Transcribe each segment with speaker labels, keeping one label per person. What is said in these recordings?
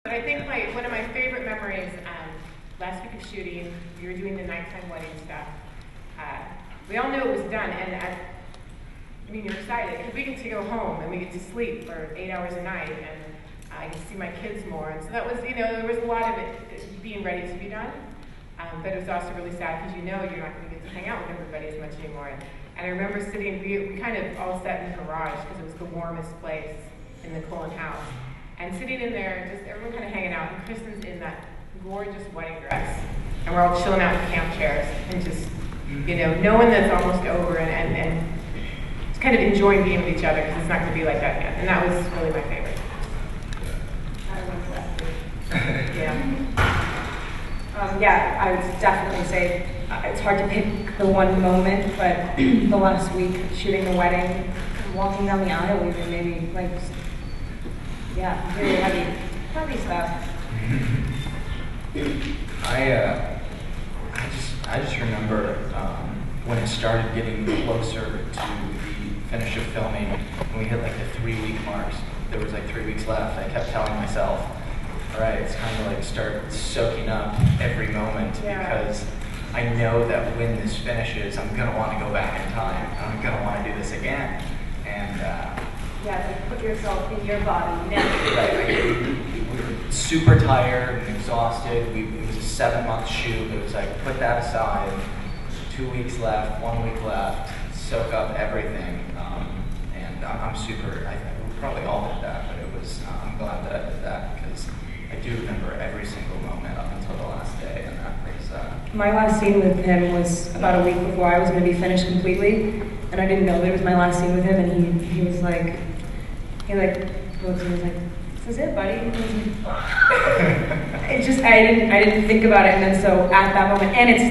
Speaker 1: But I think one of my favorite memories, last week of shooting, we were doing the nighttime wedding stuff. We all knew it was done, and I mean, you're excited because we get to go home and we get to sleep for 8 hours a night, and I get to see my kids more. And so that was, there was a lot of it being ready to be done. But it was also really sad because you're not going to get to hang out with everybody as much anymore. And I remember sitting, we kind of all sat in the garage because it was the warmest place in the Cullen house. And sitting in there, just everyone kind of hanging out, and Kristen's in that gorgeous wedding dress. And we're all chilling out in camp chairs and just, knowing that it's almost over and just kind of enjoying being with each other because it's not going to be like that yet. And that was really my favorite.
Speaker 2: Yeah, I would definitely say it's hard to pick the one moment, but the last week shooting the wedding, walking down the aisle even maybe really heavy stuff.
Speaker 3: I just remember when it started getting closer to the finish of filming, when we hit like the 3-week marks, there was like 3 weeks left. I kept telling myself, all right, it's kind of like start soaking up every moment because I know that when this finishes, I'm gonna want to go back in time. I'm gonna want to do this again, and
Speaker 2: to put yourself in your body.
Speaker 3: We were super tired and exhausted. It was a 7-month shoot. It was like put that aside. 2 weeks left, 1 week left. Soak up everything, and I'm super. We probably all did that, but it was. I'm glad that I did that because I do remember every single moment up until the last day, and that was.
Speaker 2: My last scene with him was about a week before I was going to be finished completely, and I didn't know that it was my last scene with him, and he was like, looks at me and was like, "This is it, buddy." I didn't think about it, and then so at that moment, and it's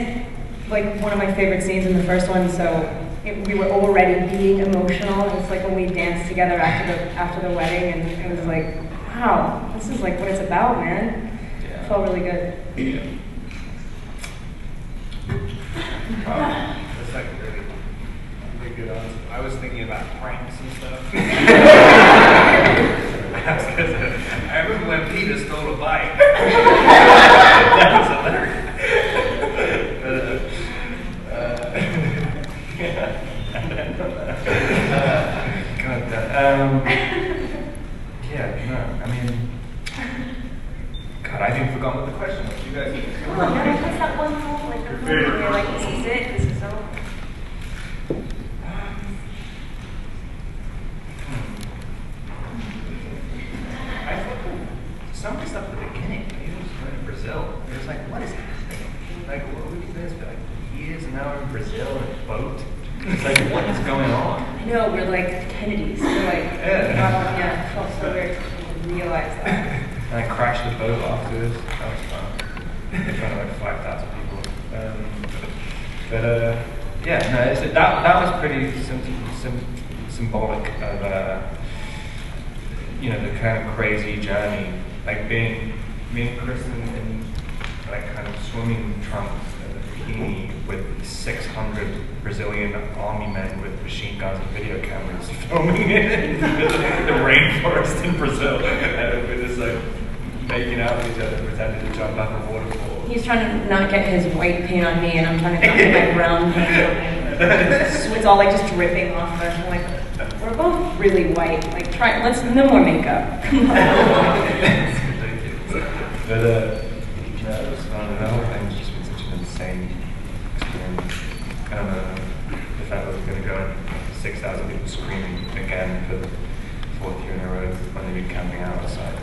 Speaker 2: like one of my favorite scenes in the first one, so we were already being emotional. It's like when we danced together after the wedding, and it was like, wow, this is like what it's about, man.
Speaker 3: Yeah.
Speaker 2: It felt really good.
Speaker 3: Yeah.
Speaker 4: That's like really good. I was thinking about pranks and stuff. I remember when Peter stole a bike. That was hilarious.
Speaker 5: God, I even forgot what the question was. You guys.
Speaker 2: Come on, man, what's that one moment, like the moment where you're like, this is it, this is over?
Speaker 5: I thought some of the stuff at the beginning, he was going to Brazil. It was like, what is happening? Like, what would you guys be like years and now we're in Brazil in a boat? It's like, what is going on?
Speaker 2: I know, we're like Kennedys. We're like, it felt so weird to realize that.
Speaker 5: And I crashed the boat afterwards. That was fun. In front of like 5,000 people. That was pretty symbolic of the kind of crazy journey, like me and Kristen in like kind of swimming trunks and a bikini with 600 Brazilian army men with machine guns and video cameras filming it in the rainforest in Brazil, and we're just like making out with each other, pretending to jump up a waterfall.
Speaker 2: He's trying to not get his white paint on me, and I'm trying to not get my brown paint on him. So it's all like just dripping off of us. I'm like, we're both really white. Like, no more makeup. Come on.
Speaker 5: But it was fun. And the whole thing's just been such an insane experience. I don't know if I was going to go 6,000 people screaming again for the 4th year in a row when they've been camping out outside.